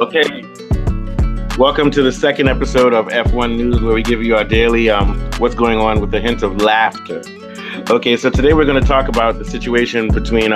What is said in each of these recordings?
Okay, welcome to the second episode of F1 News, where we give you our daily what's going on with a hint of laughter. Okay, so today we're going to talk about the situation between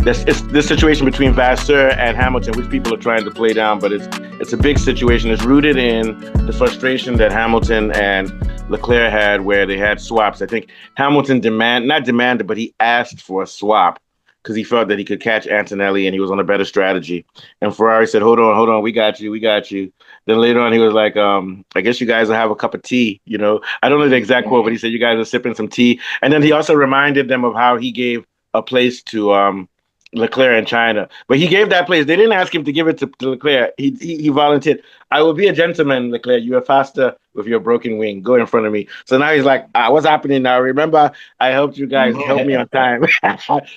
this situation between Vasseur and Hamilton, which people are trying to play down, but it's a big situation. It's rooted in the frustration that Hamilton and Leclerc had, where they had swaps. I think Hamilton not demanded, but he asked for a swap because he felt that he could catch Antonelli and he was on a better strategy. And Ferrari said, hold on, we got you. Then later on, he was like, I guess you guys will have a cup of tea. I don't know the exact quote, but he said, you guys are sipping some tea. And then he also reminded them of how he gave a place to Leclerc in China. But he gave that place. They didn't ask him to give it to Leclerc. He volunteered. I will be a gentleman, Leclerc. You are faster with your broken wing. Go in front of me. So now he's like, what's happening now? Remember, I helped you guys help me on time.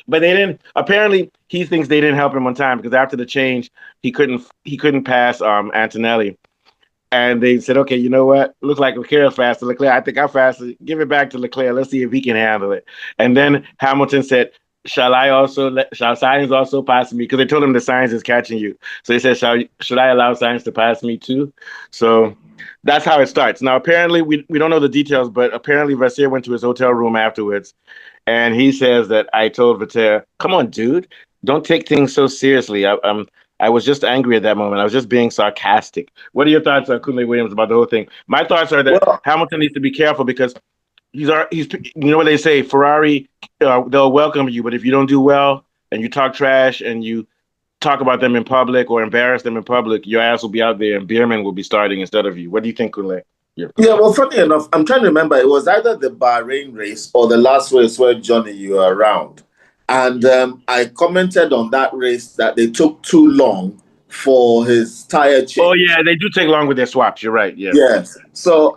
But they didn't. Apparently, he thinks they didn't help him on time because after the change, he couldn't pass Antonelli. And they said, okay, you know what? Looks like Leclerc is faster. Leclerc, I think I'm faster. Give it back to Leclerc. Let's see if he can handle it. And then Hamilton said, shall Sainz also pass me? Because they told him the Sainz is catching you. So he said, should I allow Sainz to pass me too? So that's how it starts. Now, apparently, we don't know the details, but apparently Vasseur went to his hotel room afterwards. And he says that I told Vasseur, come on, dude, don't take things so seriously. I was just angry at that moment. I was just being sarcastic. What are your thoughts on Kunle Williams about the whole thing? My thoughts are that Hamilton needs to be careful because he's you know what they say, Ferrari, they'll welcome you, but if you don't do well and you talk trash and you talk about them in public or embarrass them in public, your ass will be out there and Bierman will be starting instead of you. What do you think, Kunle? Yeah, well, funny enough, I'm trying to remember. It was either the Bahrain race or the last race where Johnny, you were around. And I commented on that race that they took too long for his tire change. Oh, yeah, they do take long with their swaps. You're right, yeah. Yes. So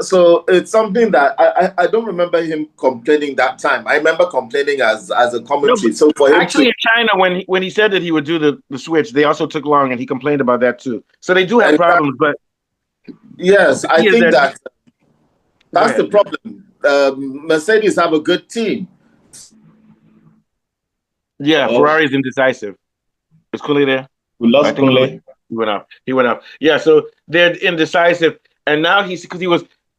it's something that I don't remember him complaining that time. I remember complaining as a commentary. No, so for him actually, in China, when he said that he would do the switch, they also took long, and he complained about that too. So they do have problems, but... Yes, I think that's the problem. Mercedes have a good team. Yeah, Ferrari is indecisive. Is Kunle there? We lost Kunle. He went up. Yeah, so they're indecisive. And now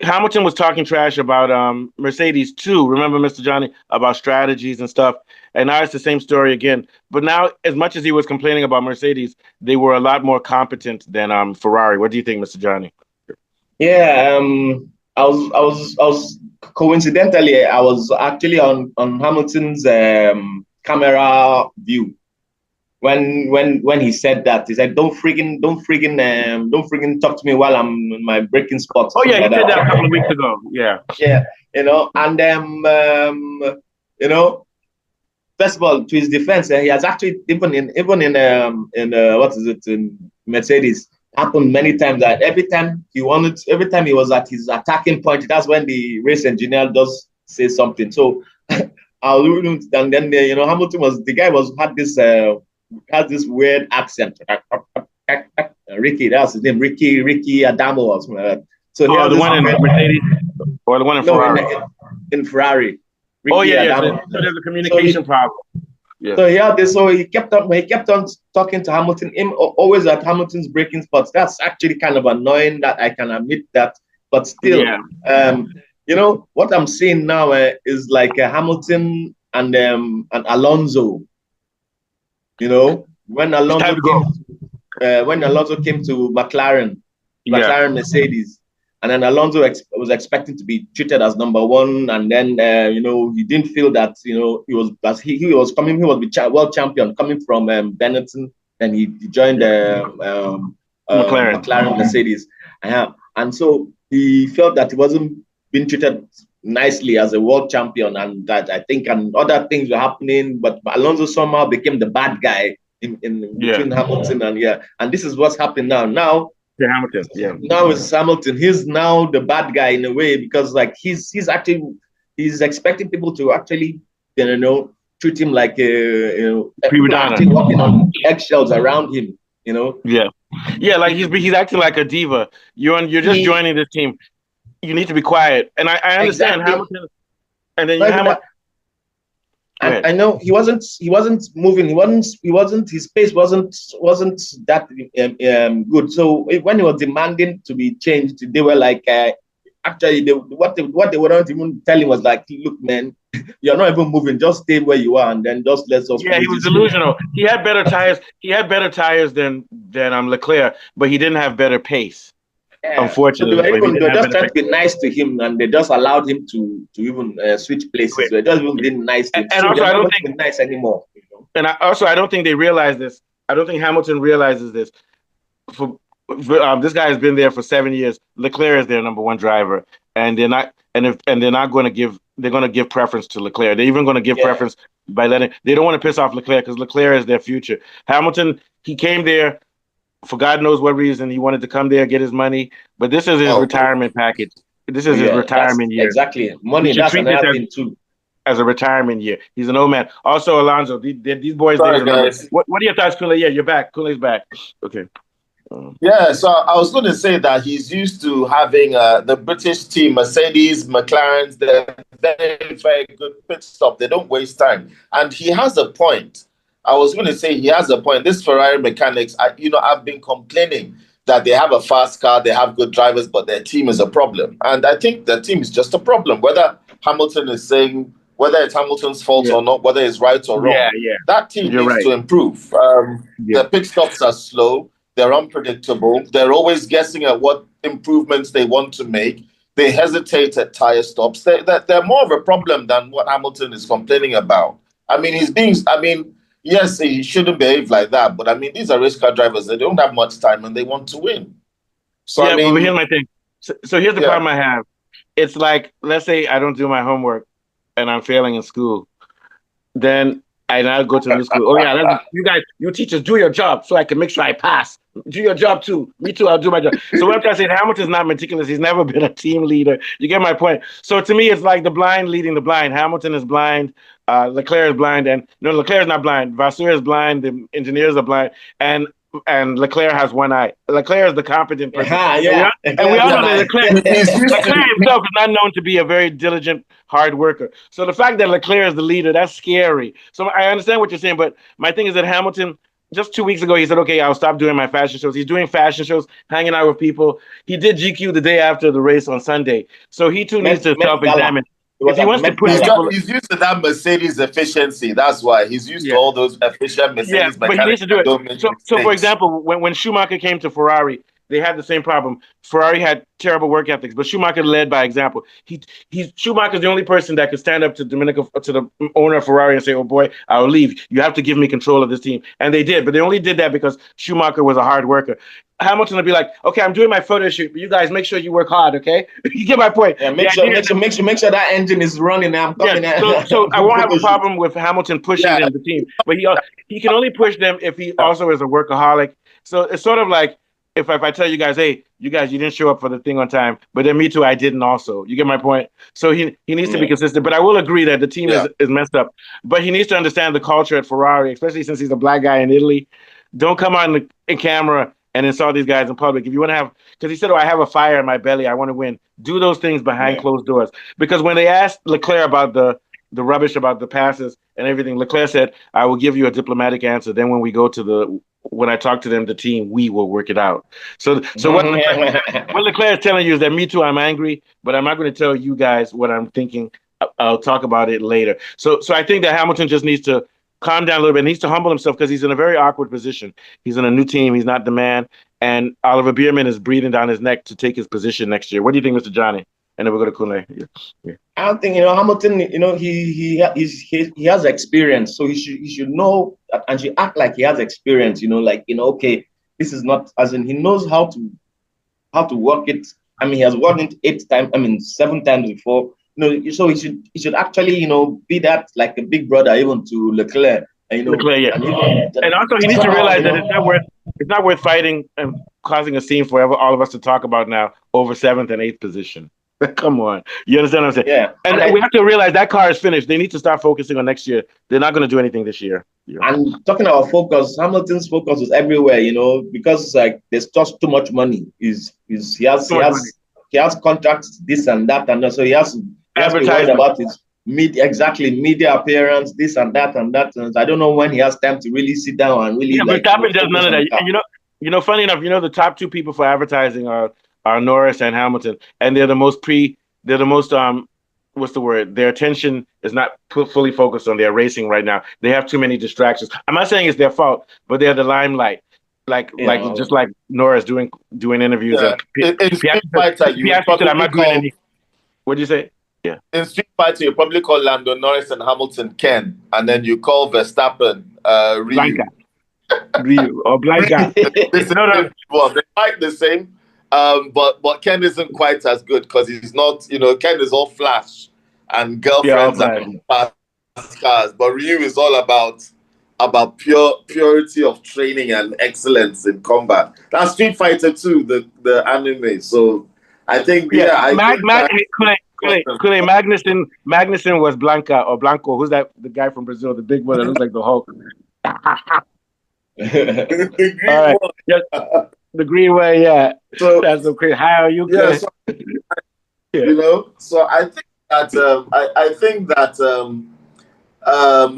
Hamilton was talking trash about Mercedes too. Remember, Mr. Johnny, about strategies and stuff. And now it's the same story again. But now, as much as he was complaining about Mercedes, they were a lot more competent than Ferrari. What do you think, Mr. Johnny? Yeah, I was coincidentally, I was actually on Hamilton's camera view when he said that. He said, don't freaking talk to me while I'm in my braking spot. Oh yeah, he did that a couple of weeks ago. Yeah, and first of all, to his defense, he has actually even in Mercedes, happened many times that every time he was at his attacking point, that's when the race engineer does say something. So and then Hamilton had this weird accent. Ricky, that's his name, Ricky Adamo or something like that. So the one in Mercedes or the one in Ferrari? In Ferrari. Ricky Adamo. So there's a communication problem. Yeah. So he kept on talking to Hamilton, always at Hamilton's braking spots. That's actually kind of annoying, that I can admit that. But still, what I'm seeing now is like Hamilton and Alonso. When Alonso came to McLaren Mercedes, and then Alonso was expecting to be treated as number one, and then he didn't feel that he was world champion coming from Benetton, and he joined McLaren Mercedes, and so he felt that he wasn't being treated nicely as a world champion, and that I think and other things were happening, but Alonso somehow became the bad guy in between Hamilton and this is what's happening now. Now it's Hamilton. He's now the bad guy in a way, because like he's expecting people to actually treat him like actually walking on eggshells around him. Yeah, like he's acting like a diva. You're just joining this team. You need to be quiet. And I understand Hamilton. And then And I know he wasn't moving. His pace wasn't that good. So when he was demanding to be changed, they were like, actually, what they were not even telling was like, look, man, you're not even moving. Just stay where you are, and then just let's just. Yeah, he was delusional. He had better tires. He had better tires than Leclerc, but he didn't have better pace. Yeah. Unfortunately, so they were just trying to be nice to him, and they just allowed him to even switch places. They just even being nice to him. And so also, I don't think nice anymore. You know? And I don't think they realize this. I don't think Hamilton realizes this. For this guy has been there for 7 years. Leclerc is their number one driver, and they're not. And they're not going to give. They're going to give preference to Leclerc. They're even going to give preference by letting. They don't want to piss off Leclerc because Leclerc is their future. Hamilton, he came there for God knows what reason. He wanted to come there, get his money, but this is his retirement package. This is his retirement year. Exactly, money. That's another thing too. As a retirement year, he's an old man. Also, Alonso, these boys. Sorry, guys. What are your thoughts, Kule? Yeah, you're back. Kule's back. Okay. Yeah, so I was going to say that he's used to having the British team, Mercedes, McLaren's, they're very, very good pit stop. They don't waste time. And he has a point. I was going to say he has a point. This Ferrari mechanics, I've been complaining that they have a fast car, they have good drivers, but their team is a problem. And I think their team is just a problem. Whether Hamilton is saying, whether it's Hamilton's fault or not, whether it's right or wrong, that team needs to improve. The pit stops are slow. They're unpredictable. They're always guessing at what improvements they want to make. They hesitate at tire stops. They're more of a problem than what Hamilton is complaining about. I mean, yes, he shouldn't behave like that, but I mean, these are race car drivers. They don't have much time and they want to win. So but here's my thing. So here's the problem I have. It's like, let's say I don't do my homework and I'm failing in school. Then I now go to the new school. Oh yeah, you teachers, do your job so I can make sure I pass. Do your job too. Me too, I'll do my job. So what I'm trying to say, Hamilton's not meticulous. He's never been a team leader. You get my point. So to me, it's like the blind leading the blind. Hamilton is blind. Leclerc is blind. And no, Leclerc is not blind. Vasseur is blind. The engineers are blind. And Leclerc has one eye. Leclerc is the competent person. And we all know that Leclerc himself is not known to be a very diligent, hard worker. So the fact that Leclerc is the leader, that's scary. So I understand what you're saying, but my thing is that Hamilton, just 2 weeks ago, he said, okay, I'll stop doing my fashion shows. He's doing fashion shows, hanging out with people. He did GQ the day after the race on Sunday. So he too needs to self-examine. If he wants to put he's used to that Mercedes efficiency. That's why he's used to all those efficient Mercedes. Yeah, but he needs to do it. So for example, when Schumacher came to Ferrari, they had the same problem. Ferrari had terrible work ethics, but Schumacher led by example. Schumacher's the only person that could stand up to the owner of Ferrari and say, "Oh boy, I'll leave. You have to give me control of this team." And they did, but they only did that because Schumacher was a hard worker. Hamilton would be like, "Okay, I'm doing my photo shoot, but you guys make sure you work hard, okay?" You get my point. Yeah, make sure that engine is running. I'm coming. So I won't have a problem with Hamilton pushing them, the team, but he can only push them if he also is a workaholic. So it's sort of like, if I tell you guys, hey, you didn't show up for the thing on time, but then me too, I didn't also. You get my point? So he needs to be consistent. But I will agree that the team is messed up. But he needs to understand the culture at Ferrari, especially since he's a black guy in Italy. Don't come on in camera and insult these guys in public. If you want to have, because he said, I have a fire in my belly, I want to win. Do those things behind closed doors. Because when they asked Leclerc about the rubbish about the passes and everything, Leclerc said, I will give you a diplomatic answer. Then when I talk to them, the team, we will work it out. So what Leclerc is telling you is that me too, I'm angry, but I'm not going to tell you guys what I'm thinking. I'll talk about it later. So I think that Hamilton just needs to calm down a little bit. He needs to humble himself because he's in a very awkward position. He's in a new team. He's not the man. And Oliver Bierman is breathing down his neck to take his position next year. What do you think, Mr. Johnny? And then we'll go to Kunle. Yeah. I don't think, Hamilton, he has experience. So he should know and should act like he has experience, okay, this is not, as in, he knows how to work it. I mean, he has worked it 7 times before. So he should actually, be that like a big brother even to Leclerc. Leclerc, yeah. And also he needs to realize that it's not worth fighting and causing a scene for all of us to talk about now over 7th and 8th position. Come on. You understand what I'm saying? Yeah. And we have to realize that car is finished. They need to start focusing on next year. They're not going to do anything this year. Yeah. And talking about focus, Hamilton's focus is everywhere, because it's like there's just too much money. He has contracts, this and that, and so he has to be worried about it. media appearance, this and that and that. And I don't know when he has time to really sit down and really Verstappen does none of that. Funny enough, the top two people for advertising are Norris and Hamilton, and they're the most what's the word? Their attention is not fully focused on their racing right now. They have too many distractions. I'm not saying it's their fault, but they're the limelight. Just like Norris doing interviews and Street Fighter, you probably I'm not doing any. What'd you say? Yeah. In Street Fighter, you probably call Lando Norris and Hamilton Ken, and then you call Verstappen Ryu. Ryu or Blanca. Well, they fight the same, but Ken isn't quite as good because he's not. Ken is all flash and girlfriends and fast cars, but Ryu is all about purity of training and excellence in combat. That's Street Fighter 2, the anime. So I think Magnussen was Blanca or Blanco. Who's that? The guy from Brazil, the big one that looks like the Hulk. The green one. Yes, the green one, yeah. So that's so crazy. How are you? Yeah, so I think that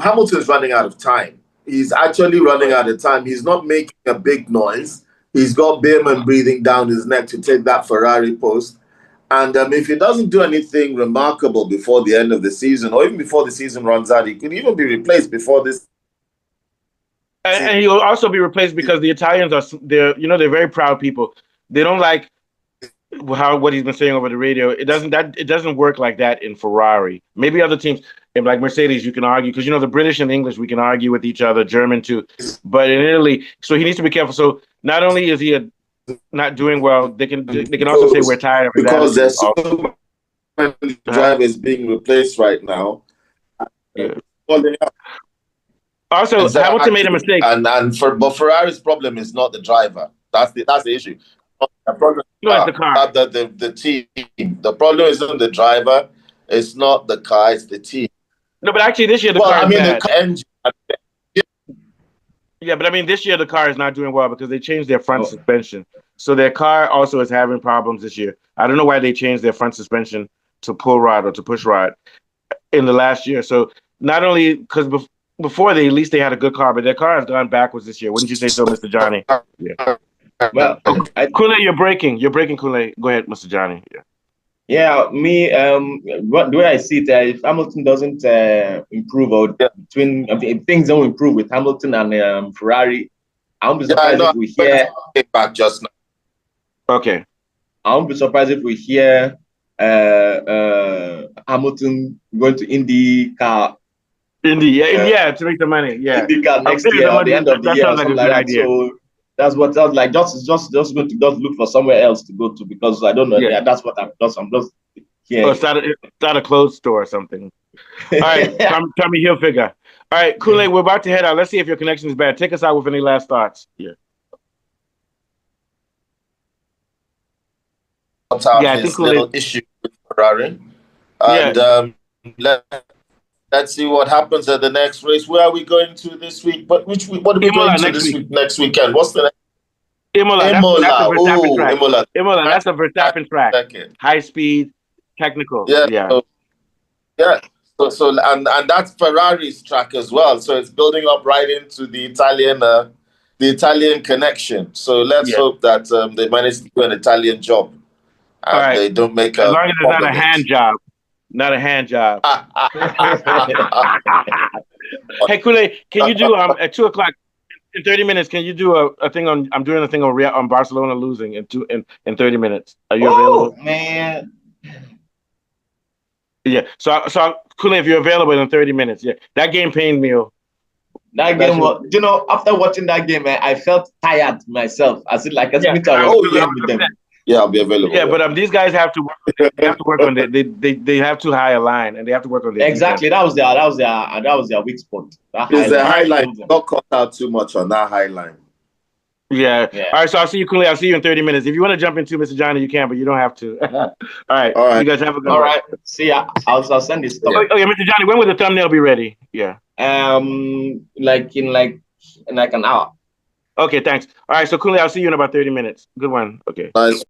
Hamilton's running out of time. He's actually running out of time. He's not making a big noise. He's got Behrman breathing down his neck to take that Ferrari post. And if he doesn't do anything remarkable before the end of the season, or even before the season runs out, he could even be replaced before this. And he will also be replaced because the Italians they're very proud people. They don't like what he's been saying over the radio. It doesn't work like that in Ferrari. Maybe other teams, like Mercedes, you can argue because the British and English we can argue with each other, German too. But in Italy, so he needs to be careful. So not only is he not doing well, they can also say we're tired of his because there's so many drivers being replaced right now. Yeah. Also, Hamilton made a mistake, but Ferrari's problem is not the driver. That's the issue. The problem is the car. The team. The problem isn't the driver. It's not the car. It's the team. No, but actually this year the car is bad. The engine. Yeah, but I mean this year the car is not doing well because they changed their front suspension. So their car also is having problems this year. I don't know why they changed their front suspension to pull rod or to push rod in the last year. So not only because before at least they had a good car, but their car has gone backwards this year. Wouldn't you say so, Mr. Johnny? Yeah. Well, Kool-Aid, you're breaking. You're breaking, Kool-Aid. Go ahead, Mr. Johnny. Yeah. Yeah, me. The way I see it, if Hamilton doesn't improve, or if things don't improve with Hamilton and Ferrari, I won't be surprised if we hear back just now. Okay. I won't be surprised if we hear Hamilton going to IndyCar. To make the money. Yeah. IndyCar next year, at the end of the year, or something like that. So that's what I was like. Just going to look for somewhere else to go to because I don't know. Yeah, that's what I'm just here. Or start a clothes store or something. All right, Tommy Hilfiger. All right, Kool-Aid, we're about to head out. Let's see if your connection is bad. Take us out with any last thoughts. Yeah. I think little issue with Ferrari, and let's see what happens at the next race. Where are we going to this week? But which week? What are we going to this week? Next weekend? What's the next? Imola. Imola. Imola. That's a Verstappen track. Okay. High speed, technical. Yeah. So that's Ferrari's track as well. So it's building up right into the Italian connection. So let's hope that they manage to do an Italian job. And they don't make as long as it's not a hand job. Not a hand job. Hey, Kool-Aid, can you do at 2:00 in 30 minutes? Can you do a thing on? I'm doing a thing on Barcelona losing in 30 minutes. Are you available? Oh man. Yeah. So Kool-Aid, if you're available in 30 minutes, that game pained me. That game was, after watching that game, I felt tired myself. I said, like, with them. Yeah, I'll be available. Yeah, but these guys have to work. They have to work on they have too high a line, and they have to work on their exactly. Defense. That was their weak spot. It's the high line. Not cut out too much on that high line. Yeah. All right. So I'll see you, Kool-Aid. I'll see you in 30 minutes. If you want to jump into Mr. Johnny, you can, but you don't have to. All right. You guys have a good one. All right. See ya. I'll send this stuff. Okay, Mr. Johnny. When will the thumbnail be ready? Yeah. Like in an hour. Okay. Thanks. All right. So Kool-Aid, I'll see you in about 30 minutes. Good one. Okay. Nice.